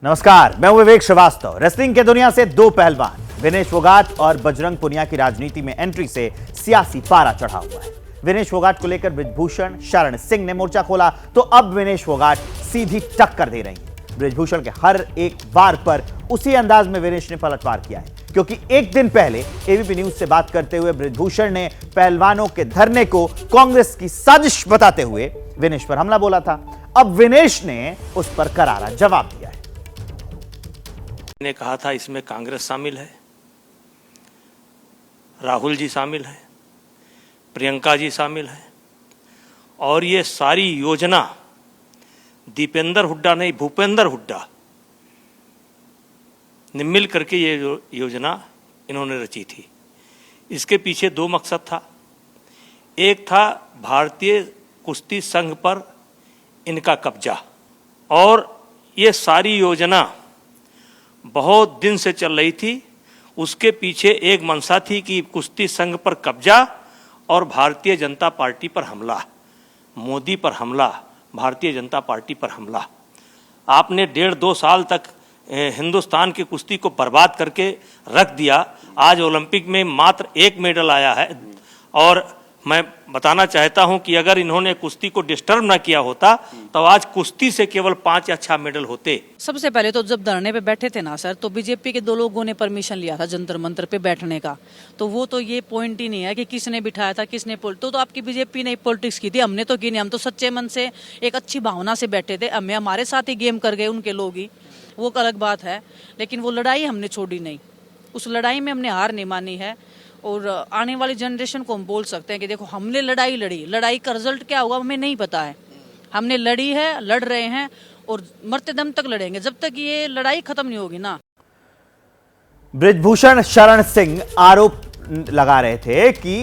नमस्कार, मैं हूं विवेक श्रीवास्तव। रेसलिंग के दुनिया से दो पहलवान विनेश फोगाट और बजरंग पुनिया की राजनीति में एंट्री से सियासी पारा चढ़ा हुआ है। विनेश फोगाट को लेकर बृजभूषण शरण सिंह ने मोर्चा खोला तो अब विनेश फोगाट सीधी टक्कर दे रही हैं। बृजभूषण के हर एक वार पर उसी अंदाज में विनेश ने पलटवार किया है, क्योंकि एक दिन पहले एबीपी न्यूज से बात करते हुए बृजभूषण ने पहलवानों के धरने को कांग्रेस की साजिश बताते हुए विनेश पर हमला बोला था। अब विनेश ने उस पर करारा जवाब दिया है। ने कहा था इसमें कांग्रेस शामिल है, राहुल जी शामिल है, प्रियंका जी शामिल है और ये सारी योजना दीपेंद्र हुड्डा नहीं भूपेंद्र हुड्डा ने मिल करके ये योजना इन्होंने रची थी। इसके पीछे दो मकसद था। एक था भारतीय कुश्ती संघ पर इनका कब्जा, और ये सारी योजना बहुत दिन से चल रही थी। उसके पीछे एक मंशा थी कि कुश्ती संघ पर कब्जा और भारतीय जनता पार्टी पर हमला, मोदी पर हमला, भारतीय जनता पार्टी पर हमला। आपने 1.5-2 साल तक हिंदुस्तान की कुश्ती को बर्बाद करके रख दिया। आज ओलंपिक में मात्र 1 मेडल आया है, और मैं बताना चाहता हूं कि अगर इन्होंने कुश्ती को डिस्टर्ब ना किया होता तो आज कुश्ती से केवल 5 या 6 मेडल होते। सबसे पहले तो जब धरने पे बैठे थे ना सर, तो बीजेपी के 2 लोगों ने परमिशन लिया था जंतर मंतर पे बैठने का। तो वो तो ये पॉइंट ही नहीं है कि किसने बिठाया था, किसने तो आपकी बीजेपी ने पॉलिटिक्स की थी, हमने तो की नहीं। हम तो सच्चे मन से एक अच्छी भावना से बैठे थे। हमें हमारे साथ ही गेम कर गए उनके लोग ही, वो अलग बात है। लेकिन वो लड़ाई हमने छोड़ी नहीं, उस लड़ाई में हमने हार नहीं मानी है। और आने वाली जनरेशन को हम बोल सकते हैं कि देखो, हमने लड़ाई लड़ी, लड़ाई का रिजल्ट क्या हुआ हमें नहीं पता है। हमने लड़ी है, लड़ रहे हैं और मरते दम तक लड़ेंगे जब तक ये लड़ाई खत्म नहीं होगी ना। बृजभूषण शरण सिंह आरोप लगा रहे थे कि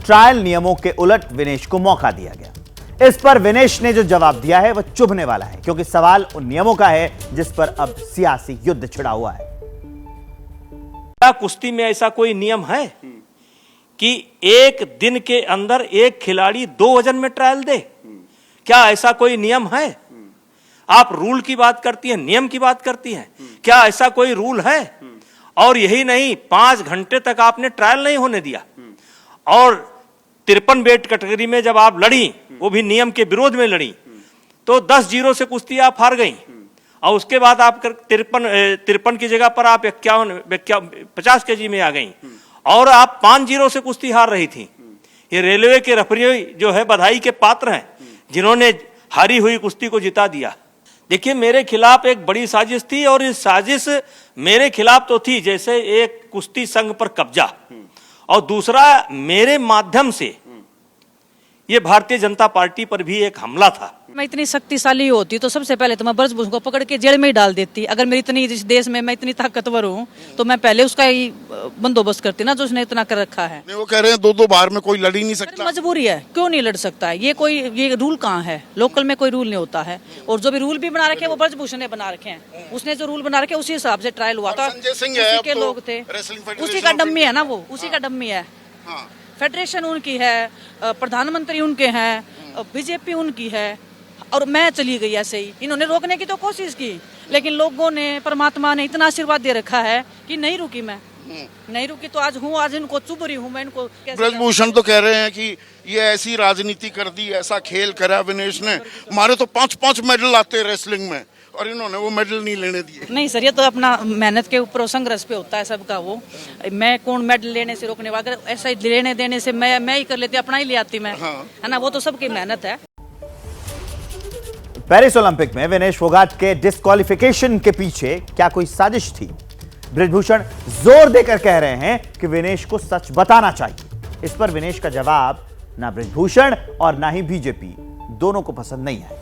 ट्रायल नियमों के उलट विनेश को मौका दिया गया। इस पर विनेश ने जो जवाब दिया है वह चुभने वाला है, क्योंकि सवाल उन नियमों का है जिस पर अब सियासी युद्ध छिड़ा हुआ है। क्या कुश्ती में ऐसा कोई नियम है कि एक दिन के अंदर एक खिलाड़ी 2 वजन में ट्रायल दे? क्या ऐसा कोई नियम है? आप रूल की बात करती हैं, नियम की बात करती हैं, क्या ऐसा कोई रूल है? और यही नहीं, 5 घंटे तक आपने ट्रायल नहीं होने दिया। और 53 वेट कैटेगरी में जब आप लड़ी, वो भी नियम के विरोध में लड़ी, तो 10-0 से कुश्ती आप हार गई। और उसके बाद आप 53 की जगह पर आप 50 केजी में आ गई, और आप 5-0 से कुश्ती हार रही थी। ये रेलवे के रेफरी जो है बधाई के पात्र हैं, जिन्होंने हारी हुई कुश्ती को जिता दिया। देखिए, मेरे खिलाफ एक बड़ी साजिश थी, और इस साजिश मेरे खिलाफ तो थी जैसे एक कुश्ती संघ पर कब्जा, और दूसरा मेरे माध्यम से ये भारतीय जनता पार्टी पर भी एक हमला था। मैं इतनी शक्तिशाली होती तो सबसे पहले तो मैं बृजभूषण को पकड़ के जेल में ही डाल देती। अगर मेरी इतनी, इस देश में मैं इतनी ताकतवर हूँ तो मैं पहले उसका ही बंदोबस्त करती ना, जो उसने इतना कर रखा है। वो कह रहे हैं 2-2 बार में कोई लड़ ही नहीं सकता। मजबूरी है, क्यों नहीं लड़ सकता है? ये रूल कहाँ है? लोकल में कोई रूल नहीं होता है। और जो भी रूल भी बना रखे हैं वो बृजभूषण ने बना रखे हैं। उसने जो रूल बना रखे उसी हिसाब से ट्रायल हुआ था, उसी के लोग थे, उसी का डम्मी है ना, वो उसी का डम्मी है। फेडरेशन उनकी है, प्रधानमंत्री उनके हैं, बीजेपी उनकी है, और मैं चली गई ऐसे ही। इन्होंने रोकने की तो कोशिश की, लेकिन लोगों ने, परमात्मा ने इतना आशीर्वाद दे रखा है कि नहीं रुकी। मैं नहीं रुकी तो आज हूँ, आज इनको चुभ रही हूँ मैं। इनको बृजभूषण तो कह रहे हैं कि ये ऐसी राजनीति कर दी, ऐसा खेल करा विनेश ने। हमारे तो 5-5 मेडल आते हैं रेसलिंग में, और इन्होंने वो मेडल नहीं लेने दिए। नहीं सर, ये तो अपना मेहनत के ऊपर संघर्ष पे होता है सबका। वो मैं कौन मेडल लेने से रोकने वाला? अगर ऐसा लेने देने से मैं ही कर लेती, अपना ही ले आती मैं, है ना। वो तो सबकी मेहनत है। पेरिस ओलंपिक में विनेश फोगाट के डिस्क्वालिफिकेशन के पीछे क्या कोई साजिश थी? बृजभूषण जोर देकर कह रहे हैं कि विनेश को सच बताना चाहिए। इस पर विनेश का जवाब ना बृजभूषण और ना ही बीजेपी दोनों को पसंद नहीं आएगा।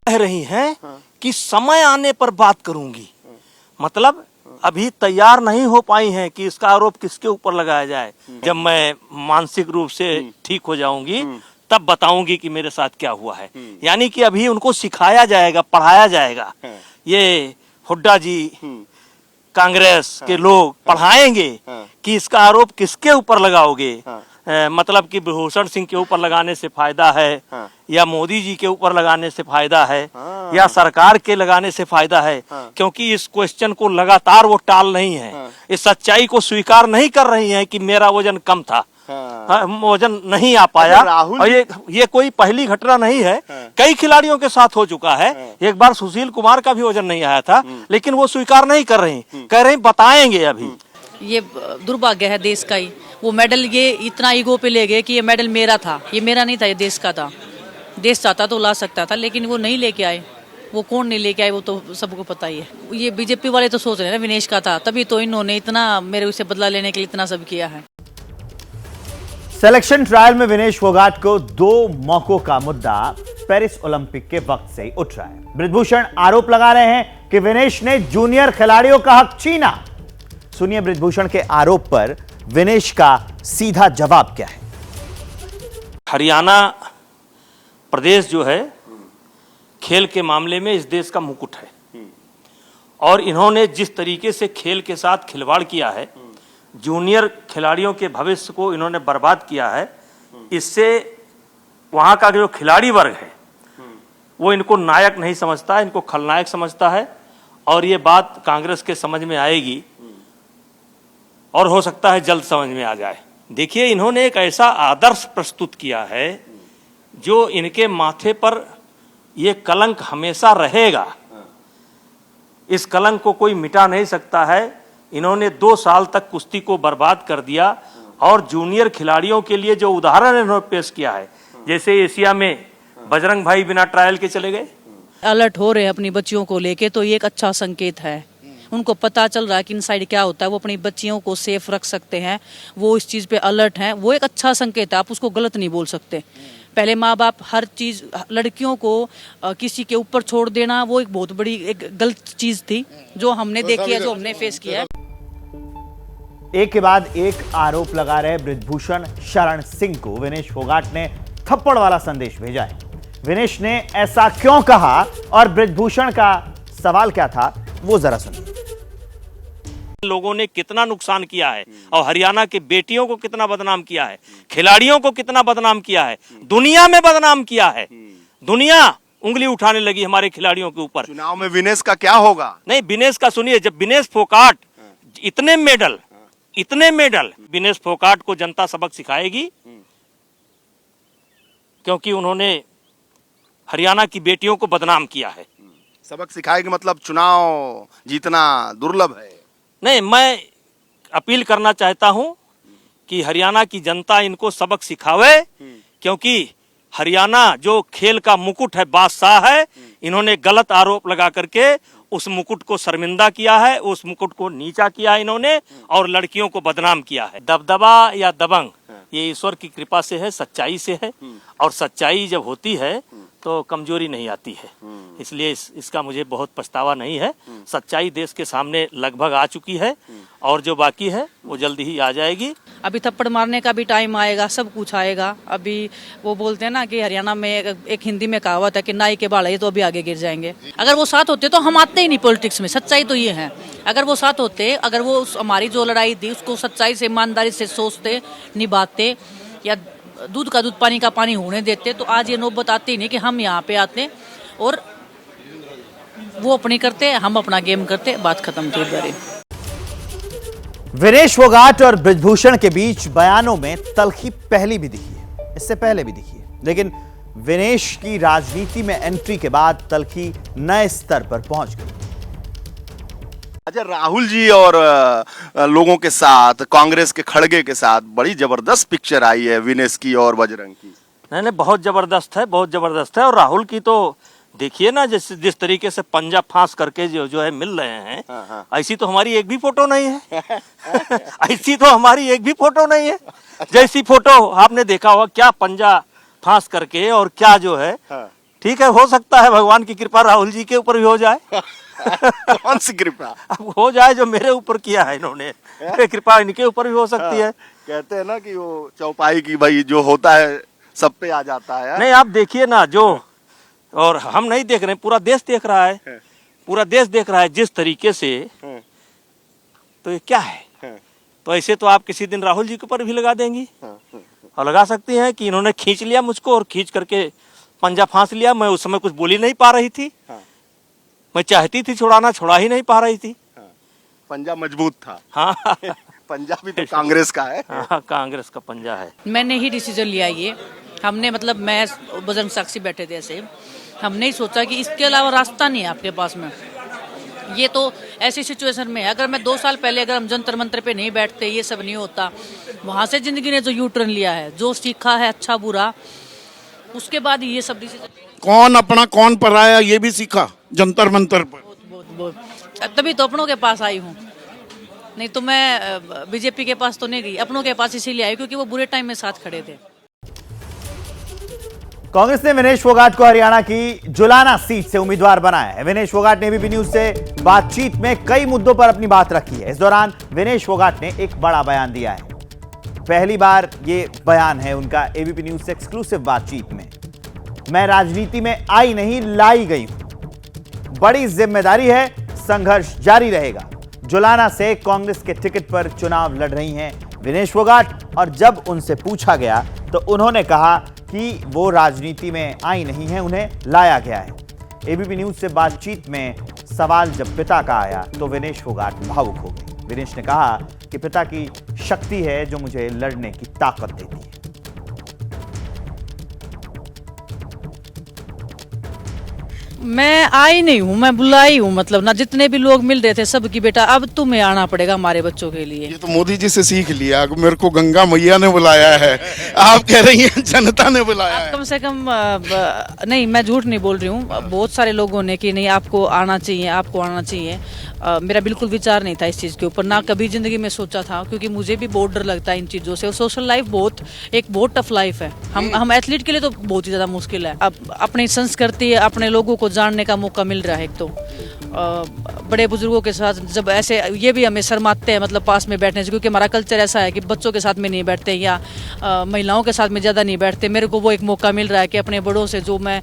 कह रही हैं कि समय आने पर बात करूंगी, मतलब अभी तैयार नहीं हो पाई हैं कि इसका आरोप किसके ऊपर लगाया जाए। जब मैं मानसिक रूप से ठीक हो जाऊंगी तब बताऊंगी कि मेरे साथ क्या हुआ है। यानी कि अभी उनको सिखाया जाएगा, पढ़ाया जाएगा। ये हुड्डा जी, कांग्रेस के लोग पढ़ाएंगे कि इसका आरोप किसके ऊपर लगाओगे, मतलब कि भूषण सिंह के ऊपर लगाने से फायदा है, या मोदी जी के ऊपर लगाने से फायदा है, या सरकार के लगाने से फायदा है, क्योंकि इस क्वेश्चन को लगातार वो टाल रही हैं, इस सच्चाई को स्वीकार नहीं कर रही हैं कि मेरा वजन कम था, वजन नहीं आ पाया। और ये कोई पहली घटना नहीं है, कई खिलाड़ियों के साथ हो चुका है। एक बार सुशील कुमार का भी वजन नहीं आया था, लेकिन वो स्वीकार नहीं कर रही, कह रही बताएंगे अभी। ये दुर्भाग्य है देश का ही। वो मेडल ये इतना ईगो पे ले गए कि ये मेडल मेरा था, ये मेरा नहीं था, ये देश का था। देश चाहता तो ला सकता था, लेकिन वो नहीं लेके आए। वो कौन नहीं लेके आए वो तो सबको पता ही है। ये बीजेपी वाले तो सोच रहे हैं ना विनेश का था, तभी तो इन्होंने इतना मेरे उससे बदला लेने के लिए इतना सब किया है। सिलेक्शन ट्रायल में विनेश फोगाट को 2 मौकों का मुद्दा पेरिस ओलंपिक के वक्त से ही उठ रहा है। बृजभूषण आरोप लगा रहे हैं कि विनेश ने जूनियर खिलाड़ियों का हक छीना। सुनिए बृजभूषण के आरोप पर विनेश का सीधा जवाब क्या है। हरियाणा प्रदेश जो है खेल के मामले में इस देश का मुकुट है, और इन्होंने जिस तरीके से खेल के साथ खिलवाड़ किया है, जूनियर खिलाड़ियों के भविष्य को इन्होंने बर्बाद किया है। इससे वहाँ का जो खिलाड़ी वर्ग है वो इनको नायक नहीं समझता, इनको खलनायक समझता है, और ये बात कांग्रेस के समझ में आएगी और हो सकता है जल्द समझ में आ जाए। देखिए, इन्होंने एक ऐसा आदर्श प्रस्तुत किया है जो इनके माथे पर ये कलंक हमेशा रहेगा। इस कलंक को कोई मिटा नहीं सकता है। इन्होंने 2 साल तक कुश्ती को बर्बाद कर दिया, और जूनियर खिलाड़ियों के लिए जो उदाहरण इन्होंने पेश किया है, जैसे एशिया में बजरंग भाई बिना ट्रायल के चले गए। अलर्ट हो रहे हैं अपनी बच्चियों को लेके, तो ये एक अच्छा संकेत है। उनको पता चल रहा है कि इनसाइड क्या होता है, वो अपनी बच्चियों को सेफ रख सकते हैं, वो इस चीज पे अलर्ट हैं। वो एक अच्छा संकेत है, आप उसको गलत नहीं बोल सकते। पहले माँ बाप हर चीज लड़कियों को किसी के ऊपर छोड़ देना, वो एक बहुत बड़ी एक गलत चीज थी जो हमने देखी है, जो हमने फेस किया है। एक के बाद एक आरोप लगा रहे बृजभूषण शरण सिंह को विनेश फोगाट ने थप्पड़ वाला संदेश भेजा है। विनेश ने ऐसा क्यों कहा और बृजभूषण का सवाल क्या था, वो जरा सुनिए। लोगों ने कितना नुकसान किया है, और हरियाणा के बेटियों को कितना बदनाम किया है, खिलाड़ियों को कितना बदनाम किया है, दुनिया में बदनाम किया है। दुनिया उंगली उठाने लगी हमारे खिलाड़ियों के ऊपर। चुनाव में विनेश का क्या होगा? नहीं, विनेश का सुनिए, जब विनेश फोगाट इतने मेडल विनेश फोगाट को जनता सबक सिखाएगी, क्योंकि उन्होंने हरियाणा की बेटियों को बदनाम किया है। सबक सिखाएगी मतलब चुनाव जीतना दुर्लभ है। नहीं, मैं अपील करना चाहता हूं कि हरियाणा की जनता इनको सबक सिखावे, क्योंकि हरियाणा जो खेल का मुकुट है, बादशाह है, इन्होंने गलत आरोप लगा करके उस मुकुट को शर्मिंदा किया है, उस मुकुट को नीचा किया है इन्होंने, और लड़कियों को बदनाम किया है। दबदबा या दबंग ये ईश्वर की कृपा से है, सच्चाई से है, और सच्चाई जब होती है तो कमजोरी नहीं आती है। इसलिए इसका मुझे बहुत पछतावा नहीं है। सच्चाई देश के सामने लगभग आ चुकी है, और जो बाकी है वो जल्दी ही आ जाएगी। अभी थप्पड़ मारने का भी टाइम आएगा, सब कुछ आएगा। अभी वो बोलते हैं ना कि हरियाणा में एक हिंदी में कहावत है कि नाई के बाल है तो अभी आगे गिर जाएंगे। अगर वो साथ होते तो हम आते ही नहीं पॉलिटिक्स में। सच्चाई तो ये है, अगर वो साथ होते, अगर वो हमारी जो लड़ाई थी उसको सच्चाई से, ईमानदारी से सोचते, निभाते, या दूध का दूध पानी का पानी होने देते, तो आज ये नौबत आती ही नहीं कि हम यहाँ पे आते और वो अपनी करते, हम अपना गेम करते, बात खत्म थी। विनेश फोगाट और बृजभूषण के बीच बयानों में तल्खी पहली भी दिखी है, इससे पहले भी दिखी है, लेकिन विनेश की राजनीति में एंट्री के बाद तल्खी नए स्तर पर पहुंच गई। अच्छा, राहुल जी और लोगों के साथ, कांग्रेस के खड़गे के साथ बड़ी जबरदस्त पिक्चर आई है विनेश की और बजरंग की। नहीं, बहुत जबरदस्त है, बहुत जबरदस्त है। और राहुल की तो देखिए ना, जिस तरीके से पंजा फांस करके जो है मिल रहे हैं, ऐसी तो हमारी एक भी फोटो नहीं है। ऐसी तो हमारी एक भी फोटो नहीं है। जैसी फोटो आपने देखा होगा, क्या पंजा फांस करके, और क्या जो है। ठीक है, हो सकता है भगवान की कृपा राहुल जी के ऊपर भी हो जाए। कौन सी कृपा? अब हो जाए जो मेरे ऊपर किया है इन्होंने, कृपा इनके ऊपर भी हो सकती है। कहते हैं ना कि वो चौपाई की भाई जो होता है सब पे आ जाता है। नहीं, आप देखिए ना, जो, और हम नहीं देख रहे हैं, पूरा देश देख रहा है, पूरा देश देख रहा है जिस तरीके से। तो ये क्या है? तो ऐसे तो आप किसी दिन राहुल जी के ऊपर भी लगा देंगी। और लगा सकती हैं कि इन्होंने खींच लिया मुझको और खींच करके पंजा फांस लिया। मैं उस समय कुछ बोली नहीं पा रही थी। मैं चाहती थी छुड़ाना, छुड़ा ही नहीं पा रही थी। पंजा मजबूत था। हाँ पंजा भी तो कांग्रेस का है। हाँ, कांग्रेस का पंजा है। मैंने ही डिसीजन लिया ये। हमने मतलब मैं बजरंग साक्षी बैठे थे ऐसे, हमने ही सोचा कि इसके अलावा रास्ता नहीं है आपके पास में। ये तो ऐसी सिचुएशन में है, अगर मैं 2 साल पहले अगर हम जंतर मंतर पे नहीं बैठते, ये सब नहीं होता। वहां से जिंदगी ने जो यू टर्न लिया है, जो सीखा है अच्छा बुरा, उसके बाद ये सब डिसीजन। कौन अपना कौन पराया ये भी सीखा जंतर मंतर पर। बहुत तभी तो अपनों के पास आई हूँ, नहीं तो मैं बीजेपी के पास तो नहीं गई, अपनों के पास इसीलिए आई क्योंकि वो बुरे टाइम में साथ खड़े थे। कांग्रेस ने विनेश फोगाट को हरियाणा की जुलाना सीट से उम्मीदवार बनाया है। विनेश फोगाट ने एबीपी न्यूज से बातचीत में कई मुद्दों पर अपनी बात रखी है। इस दौरान विनेश फोगाट ने एक बड़ा बयान दिया है। पहली बार ये बयान है उनका एबीपी न्यूज से एक्सक्लूसिव बातचीत में। मैं राजनीति में आई नहीं, लाई गई हूं। बड़ी जिम्मेदारी है, संघर्ष जारी रहेगा। जुलाना से कांग्रेस के टिकट पर चुनाव लड़ रही हैं विनेश फोगाट, और जब उनसे पूछा गया तो उन्होंने कहा कि वो राजनीति में आई नहीं है, उन्हें लाया गया है। एबीपी न्यूज से बातचीत में सवाल जब पिता का आया तो विनेश फोगाट भावुक हो गई। विनेश ने कहा कि पिता की शक्ति है जो मुझे लड़ने की ताकत देती है। मैं आई नहीं हूँ, मैं बुलाई हूँ। मतलब ना जितने भी लोग मिल रहे थे सबकी बेटा अब तुम्हें आना पड़ेगा हमारे बच्चों के लिए। ये तो मोदी जी से सीख लिया। मेरे को गंगा मैया ने बुलाया है, आप कह रही हैं जनता ने बुलाया है। कम से कम नहीं, मैं झूठ नहीं बोल रही हूँ। बहुत सारे लोगों ने कि नहीं आपको आना चाहिए, आपको आना चाहिए। मेरा बिल्कुल विचार नहीं था इस चीज़ के ऊपर, ना कभी जिंदगी में सोचा था, क्योंकि मुझे भी बहुत डर लगता है इन चीज़ों से। और सोशल लाइफ बहुत टफ लाइफ है। हम एथलीट के लिए तो बहुत ही ज़्यादा मुश्किल है। अब अपनी संस्कृति, अपने लोगों को जानने का मौका मिल रहा है। एक तो बड़े बुजुर्गों के साथ जब ऐसे, ये भी हमें शर्माते हैं मतलब पास में बैठने से, क्योंकि हमारा कल्चर ऐसा है कि बच्चों के साथ में नहीं बैठते या महिलाओं के साथ में ज़्यादा नहीं बैठते। मेरे को वो एक मौका मिल रहा है कि अपने बड़ों से जो मैं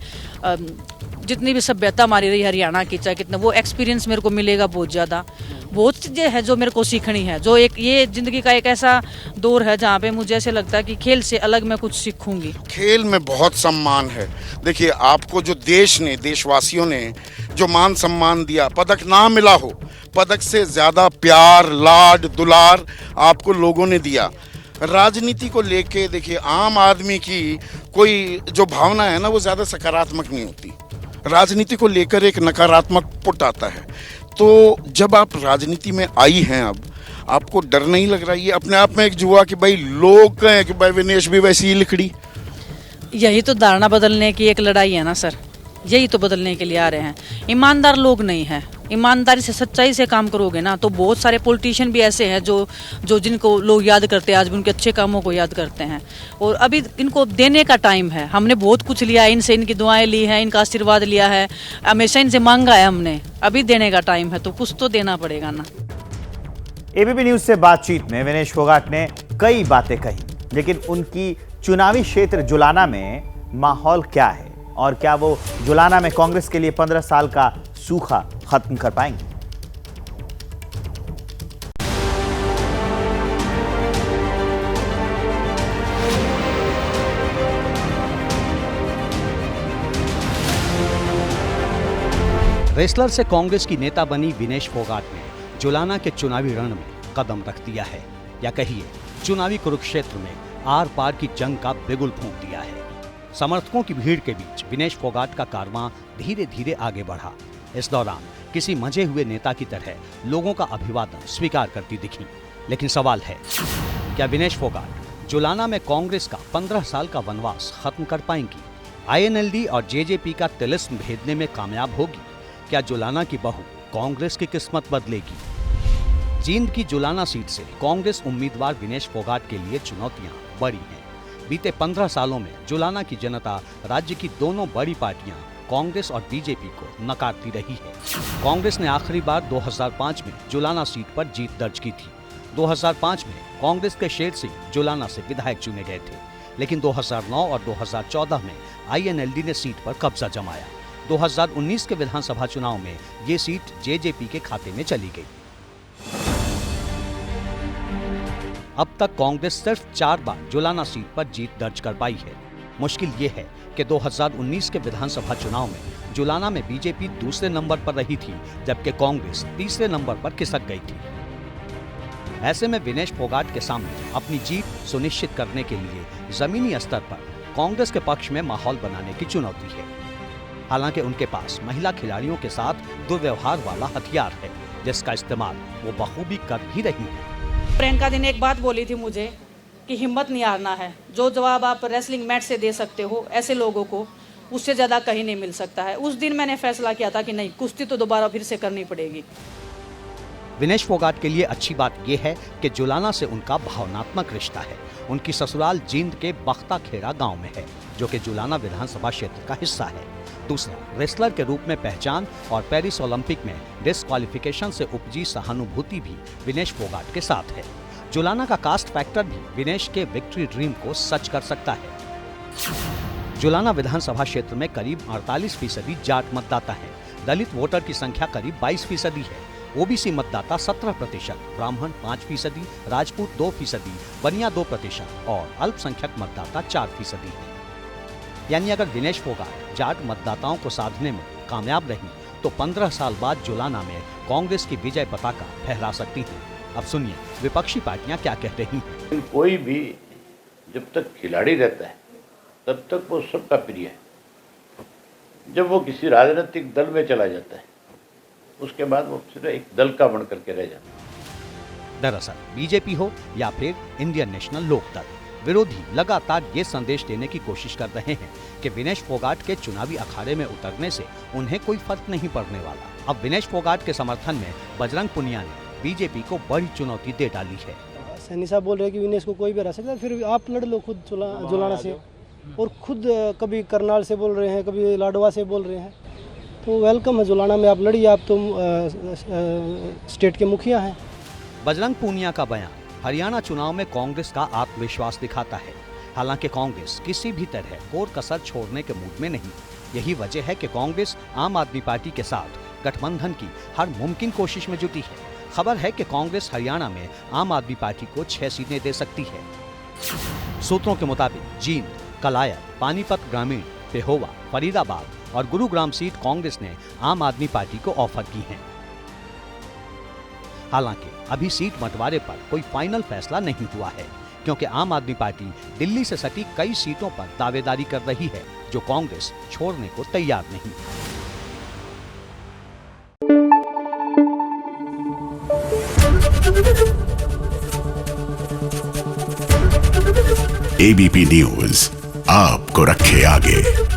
जितनी भी सभ्यता हमारी रही हरियाणा की, चाहे कितना, वो एक्सपीरियंस मेरे को मिलेगा बहुत ज़्यादा। बहुत चीज़ें हैं जो मेरे को सीखनी है। जो एक ये ज़िंदगी का एक ऐसा दौर है जहाँ पे मुझे ऐसे लगता है कि खेल से अलग मैं कुछ सीखूंगी। खेल में बहुत सम्मान है। देखिए, आपको जो देश ने, देशवासियों ने जो मान सम्मान दिया, पदक ना मिला हो, पदक से ज़्यादा प्यार, लाड, दुलार आपको लोगों ने दिया। राजनीति को लेके देखिए, आम आदमी की कोई जो भावना है ना, वो ज़्यादा सकारात्मक नहीं होती। राजनीति को लेकर एक नकारात्मक पुट आता है। तो जब आप राजनीति में आई हैं, अब आपको डर नहीं लग रहा? ये अपने आप में एक जुआ कि भाई लोग कहें कि भाई विनेश भी वैसी ही लिखड़ी। यही तो धारणा बदलने की एक लड़ाई है ना सर, यही तो बदलने के लिए आ रहे हैं। ईमानदार लोग नहीं हैं। ईमानदारी से, सच्चाई से काम करोगे ना तो बहुत सारे पॉलिटिशियन भी ऐसे हैं जो जिनको लोग याद करते हैं, आज भी उनके अच्छे कामों को याद करते हैं। और अभी इनको देने का टाइम है। हमने बहुत कुछ लिया है इनसे, इनकी दुआएं ली हैं, इनका आशीर्वाद लिया है, हमेशा इनसे मांगा है हमने। अभी देने का टाइम है तो कुछ तो देना पड़ेगा ना। एबीपी न्यूज से बातचीत में विनेश फोगाट ने कई बातें कही, लेकिन उनकी चुनावी क्षेत्र जुलाना में माहौल क्या है और क्या वो जुलाना में कांग्रेस के लिए 15 साल का सूखा खत्म कर पाएंगे? रेसलर से कांग्रेस की नेता बनी विनेश फोगाट ने जुलाना के चुनावी रण में कदम रख दिया है, या कहिए चुनावी कुरुक्षेत्र में आर पार की जंग का बिगुल फूंक दिया है। समर्थकों की भीड़ के बीच विनेश फोगाट का कारवां धीरे धीरे आगे बढ़ा। इस दौरान किसी मजे हुए नेता की तरह लोगों का अभिवादन स्वीकार करती दिखी। लेकिन सवाल है, क्या विनेश फोगाट जुलाना में कांग्रेस का 15 साल का वनवास खत्म कर पाएंगी? आईएनएलडी और जेजेपी का तिलिस्म भेदने में कामयाब होगी? क्या जुलाना की बहू कांग्रेस की किस्मत बदलेगी? जींद की जुलाना सीट से कांग्रेस उम्मीदवार विनेश फोगाट के लिए चुनौतियां बड़ी हैं। बीते 15 सालों में जुलाना की जनता राज्य की दोनों बड़ी पार्टियां कांग्रेस और बीजेपी को नकारती रही है। कांग्रेस ने आखिरी बार 2005 में जुलाना सीट पर जीत दर्ज की थी। 2005 में कांग्रेस के शेर सिंह जुलाना से विधायक चुने गए थे, लेकिन 2009 और 2014 में आईएनएलडी ने सीट पर कब्जा जमाया। 2019 के विधानसभा चुनाव में ये सीट जेजेपी के खाते में चली गई। अब तक कांग्रेस सिर्फ 4 बार जुलाना सीट पर जीत दर्ज कर पाई है। मुश्किल ये है कि 2019 के विधानसभा चुनाव में जुलाना में बीजेपी दूसरे नंबर पर रही थी, जबकि कांग्रेस तीसरे नंबर पर खिसक गई थी। ऐसे में विनेश फोगाट के सामने अपनी जीत सुनिश्चित करने के लिए जमीनी स्तर पर कांग्रेस के पक्ष में माहौल बनाने की चुनौती है। हालांकि उनके पास महिला खिलाड़ियों के साथ दुर्व्यवहार वाला हथियार है, जिसका इस्तेमाल वो बखूबी कर भी रही है। प्रियंका दी ने एक बात बोली थी मुझे कि हिम्मत नहीं हारना है। जो जवाब आप रेसलिंग मैट से दे सकते हो ऐसे लोगों को, उससे ज्यादा कहीं नहीं मिल सकता है। उस दिन मैंने फैसला किया था कि नहीं, कुश्ती तो दोबारा फिर से करनी पड़ेगी। विनेश फोगाट के लिए अच्छी बात यह है कि जुलाना से उनका भावनात्मक रिश्ता है। उनकी ससुराल जींद के बख्ता खेड़ा गांव में है, जो कि जुलाना विधानसभा क्षेत्र का हिस्सा है। दूसरा, रेसलर के रूप में पहचान और पेरिस ओलंपिक में डिस्क्वालिफिकेशन से उपजी सहानुभूति भी विनेश फोगाट के साथ है। जुलाना का कास्ट फैक्टर भी विनेश के विक्ट्री ड्रीम को सच कर सकता है। जुलाना विधानसभा क्षेत्र में करीब 48% जाट मतदाता है। दलित वोटर की संख्या करीब 22% है। ओबीसी मतदाता 17%, ब्राह्मण 5%, राजपूत 2%, बनिया 2% और अल्पसंख्यक मतदाता 4% है। यानी अगर विनेश फोगाट जाट मतदाताओं को साधने में कामयाब रही तो 15 साल बाद जुलाना में कांग्रेस की विजय पताका फहरा सकती है। अब सुनिए विपक्षी पार्टियां क्या कह रही हैं। कोई भी जब तक खिलाड़ी रहता है तब तक वो सबका प्रिय है। जब वो किसी राजनीतिक दल में चला जाता है उसके बाद वो सिर्फ एक दल का बन करके रह जाता है। दरअसल बीजेपी हो या फिर इंडियन नेशनल लोकदल, विरोधी लगातार ये संदेश देने की कोशिश कर रहे हैं कि विनेश फोगाट के चुनावी अखाड़े में उतरने से उन्हें कोई फर्क नहीं पड़ने वाला। अब विनेश फोगाट के समर्थन में बजरंग पुनिया ने बीजेपी को बड़ी चुनौती दे डाली है। सैनी साहब बोल रहे हैं कि विनेश को कोई भी हरा सकता है, फिर आप लड़ लो खुद जुलाना से। और खुद कभी करनाल से बोल रहे हैं, कभी लाडवा से बोल रहे हैं, तो वेलकम है जुलाना में, आप लड़िए। आप तो स्टेट के मुखिया हैं। बजरंग पूनिया का बयान हरियाणा चुनाव में कांग्रेस का आत्मविश्वास दिखाता है। हालांकि कांग्रेस किसी भी तरह कोर कसर छोड़ने के मूड में नहीं। यही वजह है कि कांग्रेस आम आदमी पार्टी के साथ गठबंधन की हर मुमकिन कोशिश में जुटी है। खबर है कि कांग्रेस हरियाणा में आम आदमी पार्टी को 6 सीटें दे सकती है। सूत्रों के मुताबिक जींद, कलायर, पानीपत ग्रामीण, पेहोवा, फरीदाबाद और गुरुग्राम सीट कांग्रेस ने आम आदमी पार्टी को ऑफर की हैं। हालांकि अभी सीट बंटवारे पर कोई फाइनल फैसला नहीं हुआ है, क्योंकि आम आदमी पार्टी दिल्ली से सटी कई सीटों पर दावेदारी कर रही है, जो कांग्रेस छोड़ने को तैयार नहीं। एबीपी न्यूज आपको रखे आगे।